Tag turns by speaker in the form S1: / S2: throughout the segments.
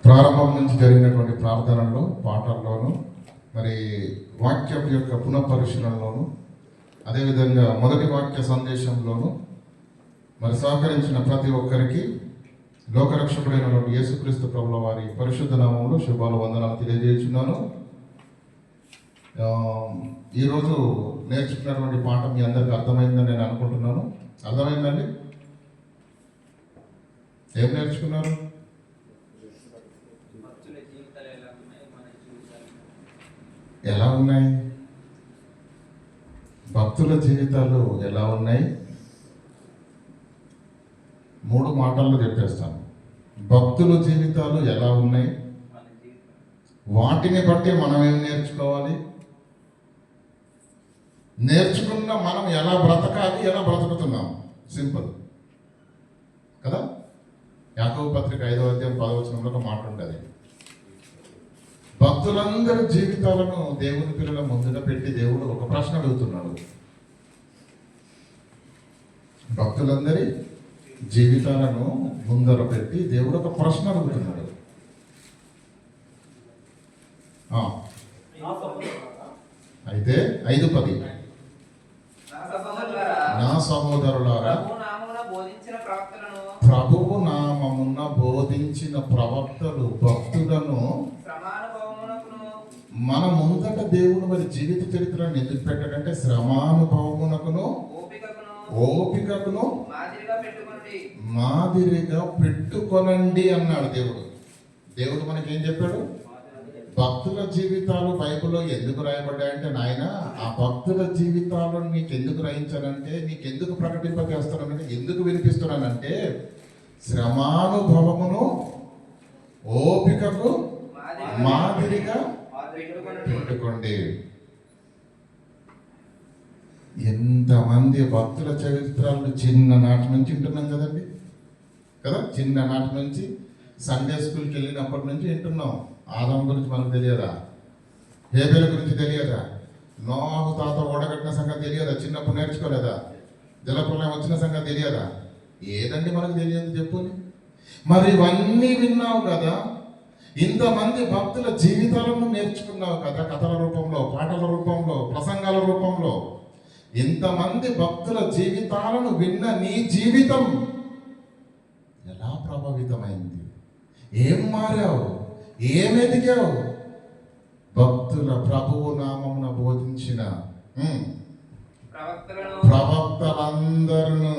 S1: ప్రారంభం నుంచి జరిగినటువంటి ప్రార్థనల్లో, పాటల్లోనూ, మరి వాక్యం యొక్క పునఃపరిశీలనలోను, అదేవిధంగా మొదటి వాక్య సందేశంలోను మరి సహకరించిన ప్రతి ఒక్కరికి లోకరక్షకుడైనటువంటి యేసుక్రీస్తు ప్రభుల వారి పరిశుద్ధ నామంలో శుభాలు, వందనాలు తెలియజేస్తున్నాను. ఈరోజు నేర్చుకున్నటువంటి పాట మీ అందరికి అర్థమైందని నేను అనుకుంటున్నాను. అర్థమైందండి? ఏం నేర్చుకున్నారు? ఎలా ఉన్నాయి? భక్తుల జీవితాలు ఎలా ఉన్నాయి? 3 మాటల్లో చెప్పేస్తాను. భక్తుల జీవితాలు ఎలా ఉన్నాయి, వాటిని బట్టి మనం ఏం నేర్చుకోవాలి, నేర్చుకున్న మనం ఎలా బ్రతకాలి, ఎలా బ్రతుకుతున్నాం. సింపుల్ కదా. యాకోబు పత్రిక 5వ అధ్యాయం 10వ వచనంలో ఒక మాట ఉంటుంది. భక్తులందరి జీవితాలను దేవుని పిల్లల ముందుగా పెట్టి దేవుడు ఒక ప్రశ్న అడుగుతున్నాడు. భక్తులందరి జీవితాలను ముందర పెట్టి దేవుడు ఒక ప్రశ్న అడుగుతున్నాడు. అయితే 5:10 నా సహోదరులారా, ప్రభువు నామమున బోధించిన ప్రవక్తలు భక్తులను మన ముందట దేవుడు మరి జీవిత చరిత్రను ఎందుకు పెట్టాడంటే శ్రమానుభవమునకును ఓపికకును మాదిరిగా పెట్టుకొనండి అన్నాడు దేవుడు. దేవుడు మనకి ఏం చెప్పాడు? భక్తుల జీవితాలు బైబిల్లో ఎందుకు రాయబడ్డాయంటే, నాయన ఆ భక్తుల జీవితాలను నీకు ఎందుకు రాయించానంటే, నీకెందుకు ప్రకటింపజేస్తున్నానంటే, ఎందుకు వినిపిస్తున్నానంటే శ్రమానుభవమును ఓపికకు మాదిరిగా పెట్టుకోండి. ఎంతమంది భక్తుల చరిత్రలు చిన్ననాటి నుంచి వింటున్నాం కదండి కదా. చిన్ననాటి నుంచి సండే స్కూల్కి వెళ్ళినప్పటి నుంచి వింటున్నాం. ఆదాం గురించి మనకు తెలియదా? హేబెల గురించి తెలియదా? నోహు తాత ఓడగట్టిన సంగతి తెలియదా? చిన్నప్పుడు నేర్చుకోలేదా? జలప్రలయం వచ్చిన సంగతి తెలియదా? ఏదండి మనకు తెలియదు చెప్పుని. మరి ఇవన్నీ విన్నావు కదా, ఇంతమంది భక్తుల జీవితాలను నేర్చుకున్నావు కదా, కథల రూపంలో, పాటల రూపంలో, ప్రసంగాల రూపంలో. ఇంతమంది భక్తుల జీవితాలను విన్న నీ జీవితం ఎలా ప్రభావితమైంది? ఏం మారావు? ఏం ఎదిగావు? భక్తుల ప్రభువు నామమున బోధించిన ప్రవక్తలందరూ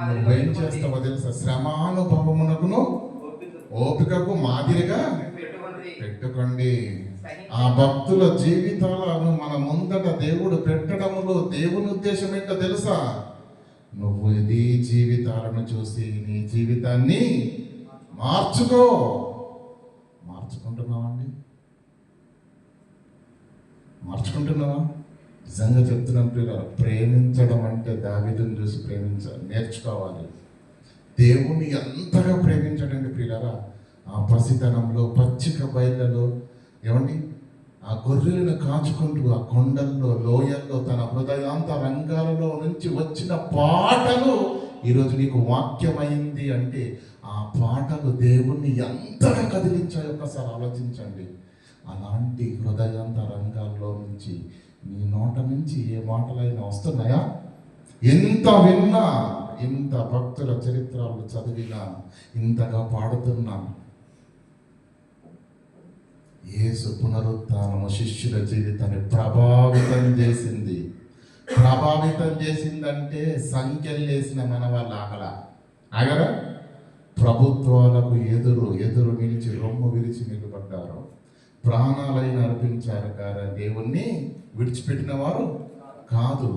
S1: నువ్వేం చేస్తావో తెలుసా? శ్రమానుభవమునకును ఓపికకు మాదిరిగా పెట్టుకోండి. ఆ భక్తుల జీవితాలను మన ముందట దేవుడు పెట్టడములో దేవుని ఉద్దేశం ఏంటో తెలుసా? నువ్వు ఇది జీవితాలను చూసి నీ జీవితాన్ని మార్చుకో. మార్చుకుంటున్నావండి? మార్చుకుంటున్నావా? నిజంగా చెప్తున్నాను ప్రియులారా, ప్రేమించడం అంటే దావీదుని చూసి నేర్చుకోవాలి. దేవుణ్ణి ఎంతగా ప్రేమించడండి ప్రియులారా. ఆ పసితనంలో పచ్చిక బయళ్ళలో ఏమండి ఆ గొర్రెలను కాచుకుంటూ ఆ కొండల్లో, లోయల్లో, తన హృదయాంత రంగాలలో నుంచి వచ్చిన పాటలు ఈరోజు నీకు వాక్యమైంది అంటే ఆ పాటలు దేవుణ్ణి ఎంతగా కదిలించాయో ఒకసారి ఆలోచించండి. అలాంటి హృదయాంత రంగాల్లో నుంచి నీ నోట నుంచి ఏ మాటలైనా వస్తున్నాయా? ఎంత విన్నా, ఇంత భక్తుల చరిత్రలు చదివినా, ఇంతగా పాడుతున్నా, యేసు పునరుత్థానము శిష్యుల జీవితాన్ని ప్రభావితం చేసింది. ప్రభావితం చేసిందంటే సంఖ్యలేసిన మన వాళ్ళు ఆగరా? ప్రభుత్వాలకు ఎదురు నిలిచి రొమ్ము విరిచి నిలబడ్డారు. ప్రాణాలైన అర్పించారు కానీ దేవుణ్ణి విడిచిపెట్టిన వారు కాదు.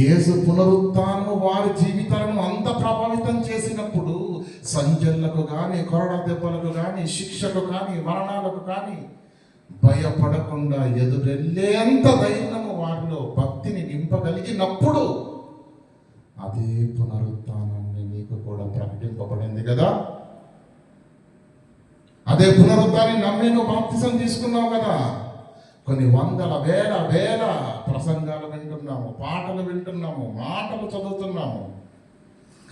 S1: యేసు పునరుత్థానము వారి జీవితాలను అంత ప్రభావితం చేసినప్పుడు సంఖ్యలకు కానీ, కొరడా దెబ్బలకు కానీ, శిక్షకు కానీ, మరణాలకు కానీ భయపడకుండా ఎదురెళ్ళేంత ధైర్యము వారిలో భక్తిని నింపగలిగినప్పుడు అదే పునరుత్థానాన్ని నీకు కూడా ప్రకటింపబడింది కదా. అదే పునరుత్థానాన్ని నమ్మి నువ్వు బాప్తిసం తీసుకున్నావు కదా. కొన్ని వందల వేల ప్రసంగాలు వింటున్నాము, పాటలు వింటున్నాము, మాటలు చదువుతున్నాము.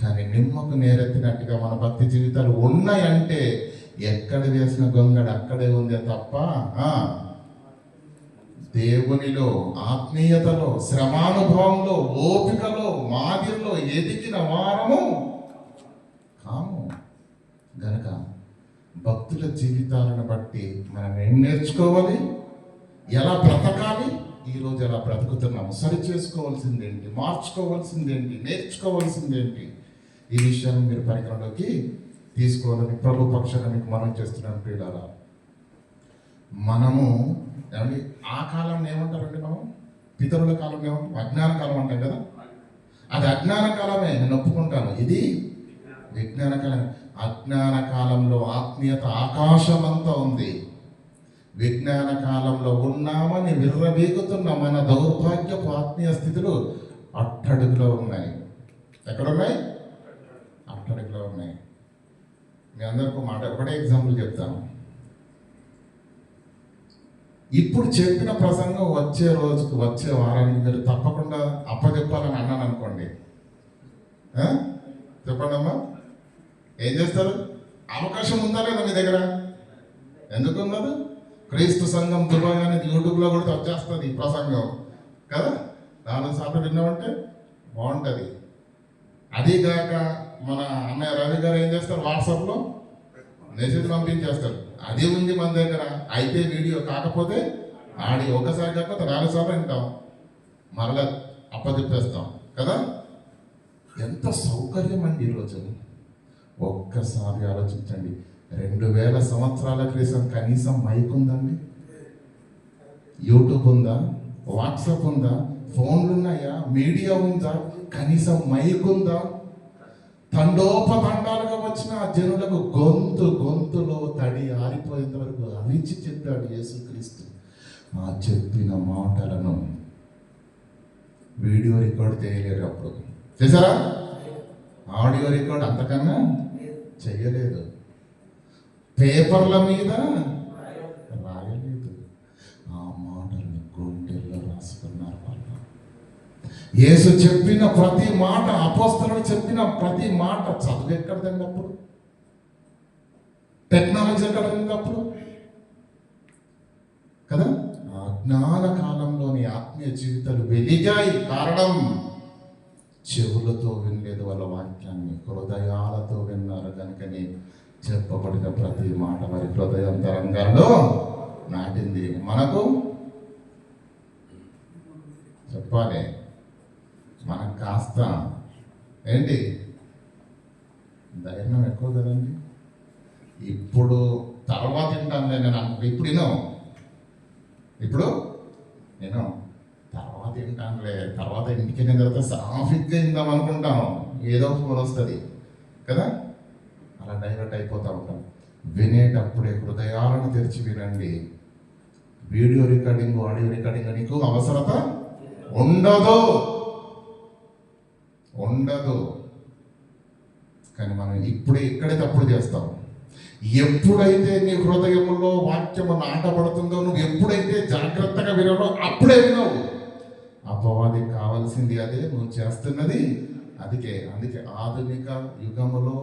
S1: కానీ నిమ్మకు నేరెత్తినట్టుగా మన భక్తి జీవితాలు ఉన్నాయంటే ఎక్కడ వేసిన గొంగడు అక్కడే ఉందే తప్ప దేవునిలో, ఆత్మీయతలో, శ్రమానుభవంలో, ఓపికలో, మాదిరిలో ఎదిగిన వారము కాము. గనక భక్తుల జీవితాలను బట్టి మనం ఏం నేర్చుకోవాలి, ఎలా బ్రతకాలి, ఈరోజు ఎలా బ్రతుకుతున్నాము, సరి చేసుకోవాల్సిందేంటి, మార్చుకోవాల్సిందేంటి, నేర్చుకోవాల్సిందేంటి, ఈ విషయాన్ని మీరు పరిగణలోకి తీసుకోవాలని ప్రభు పక్షాన మీకు మనం చేస్తున్నాను. ప్రియులారా, మనము ఏమండి ఆ కాలంలో ఏమంటారండి, మనం పితరుల కాలంలో ఏమంటాం, అజ్ఞాన కాలం అంటాం కదా. అది అజ్ఞాన కాలమే, నేను ఒప్పుకుంటాను. ఇది విజ్ఞాన కాలం. అజ్ఞాన కాలంలో ఆత్మీయత ఆకాశమంతా ఉంది. విజ్ఞాన కాలంలో ఉన్నామని విర్రవీగుతున్న మన దౌర్భాగ్యపు ఆత్మీయ స్థితులు అట్టడుగులో ఉన్నాయి. ఎక్కడున్నాయి? అట్టడుగులో ఉన్నాయి. మీ అందరికీ మాట ఒకటే ఎగ్జాంపుల్ చెప్తాను. ఇప్పుడు చెప్పిన ప్రసంగం వచ్చే రోజుకు, వచ్చే వారానికి మీరు తప్పకుండా అప్పచెప్పాలని అన్నాను అనుకోండి. చెప్పండి అమ్మా, ఏం చేస్తారు? అవకాశం ఉందా లేదా మీ దగ్గర? ఎందుకు ఉన్నది? క్రీస్తు సంఘం దుబాయ్ అనేది యూట్యూబ్లో కూడా వచ్చేస్తుంది ఈ ప్రసంగం కదా. 4 సార్లు విన్నామంటే బాగుంటుంది. అదీగాక మన అన్నయ్య రవి గారు ఏం చేస్తారు, వాట్సాప్లో మెసేజ్ పంపించేస్తారు. అది ఉంది మన దగ్గర. అయితే వీడియో కాకపోతే ఆడి ఒకసారి కాకపోతే 4 సార్లు వింటాం, మరలా అప్పచెప్పేస్తాం కదా. ఎంత సౌకర్యం అండి ఈరోజు. ఒక్కసారి ఆలోచించండి. 2000 సంవత్సరాల క్రితం కనీసం మైక్ ఉందండి? యూట్యూబ్ ఉందా? వాట్సాప్ ఉందా? ఫోన్లు ఉన్నాయా? మీడియా ఉందా? కనీసం మైక్ ఉందా? తండోపతండాలుగా వచ్చిన జనులకు గొంతులో తడి ఆరిపోయేంత వరకు అరిచి చెప్పాడు యేసుక్రీస్తు. ఆ చెప్పిన మాటలను వీడియో రికార్డ్ చేయలేరు. అప్పుడు చేశారా? ఆడియో రికార్డ్ అంతకన్నా చెయ్యలేదు. పేపర్ల మీద రాయలేదు. ఆ మాటలను గుండెల్లో రాసుకున్నారు వాళ్ళు. యేసు చెప్పిన ప్రతి మాట, అపోస్తలుడు చెప్పిన ప్రతి మాట చదువు ఎక్కడదండి అప్పుడు? టెక్నాలజీ ఎక్కడండి అప్పుడు కదా. అజ్ఞాన కాలంలోని ఆత్మీయ జీవితాలు వెలిగాయి. కారణం, చెవులతో వినలేదు వాళ్ళ వాక్యాన్ని, హృదయాలతో విన్నారు. కనుకని చెప్పబడిన ప్రతి మాట వారి హృదయాంతరంగాల్లో నాటింది. మనకు చెప్పాలి, మనకు కాస్త ఏంటి ధైర్యం ఎక్కువ కదండి. ఇప్పుడు తర్వాత వింటానులే నేను అనుకుంటా. ఇప్పుడు నేను తర్వాత వింటానులే, తర్వాత ఇంటికి వెళ్ళిన తర్వాత సాఫిక్గా విందాం అనుకుంటాను. ఏదో ఫోన్ వస్తుంది కదా, అలా డైవర్ట్ అయిపోతూ ఉంటాం. వినేటప్పుడే హృదయాలను తెరిచి వినండి. వీడియో రికార్డింగ్, ఆడియో రికార్డింగ్ నీకు అవసరత ఉండదు. కానీ మనం ఇక్కడే తప్పుడు చేస్తాం. ఎప్పుడైతే నీ హృదయంలో వాక్యము నాటబడుతుందో, నువ్వు ఎప్పుడైతే జాగ్రత్తగా వినవో అప్పుడే వినవు. అపవాది కావాల్సింది అదే, నువ్వు చేస్తున్నది అందుకే ఆధునిక యుగములో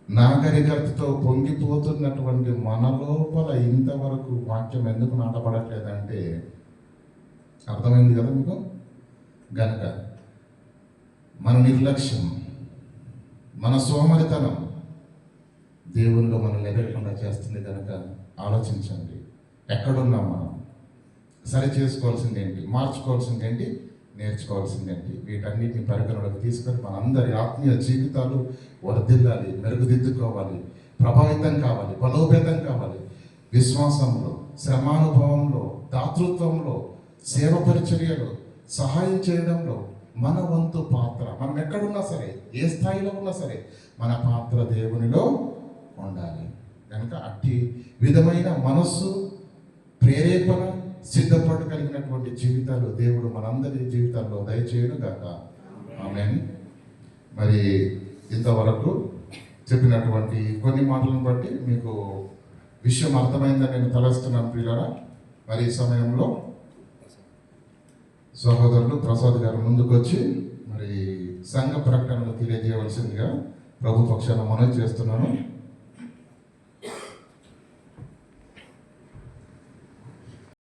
S1: నాగరికతతో పొంగిపోతున్నటువంటి మన లోపల ఇంతవరకు వాక్యం ఎందుకు నాటబడట్లేదంటే, అర్థమైంది కదా మీకు? గనక మన నిర్లక్ష్యం, మన సోమరితనం దేవునిలో మనం ఎదగకుండా చేస్తుంది. కనుక ఆలోచించండి, ఎక్కడున్నాం మనం, సరి చేసుకోవాల్సింది ఏంటి, మార్చుకోవాల్సింది ఏంటి, నేర్చుకోవాల్సింది ఏంటి, వీటన్నిటిని పరిగణలోకి తీసుకొని మనందరి ఆత్మీయ జీవితాలు వర్ధిల్లాలి, మెరుగుదిద్దుకోవాలి, ప్రభావితం కావాలి, బలోపేతం కావాలి. విశ్వాసంలో, శ్రమానుభవంలో, దాతృత్వంలో, సేవ పరిచర్యలో, సహాయం చేయడంలో మన వంతు పాత్ర, మనం ఎక్కడున్నా సరే, ఏ స్థాయిలో ఉన్నా సరే, మన పాత్ర దేవునిలో ఉండాలి. కనుక అట్టి విధమైన మనస్సు, ప్రేరేపణ, సిద్ధపాటు కలిగినటువంటి జీవితాలు దేవుడు మనందరి జీవితాల్లో దయచేయను గాక. ఆమేన్. మరి ఇంతవరకు చెప్పినటువంటి కొన్ని మాటలను బట్టి మీకు విషయం అర్థమైందని నేను తలస్తున్నాను ప్రియులారా. మరి ఈ సమయంలో సహోదరులు ప్రసాద్ గారు ముందుకు వచ్చి మరి సంఘ ప్రకటనలు తెలియజేయవలసిందిగా ప్రభు పక్షాన మనవి చేస్తున్నాను.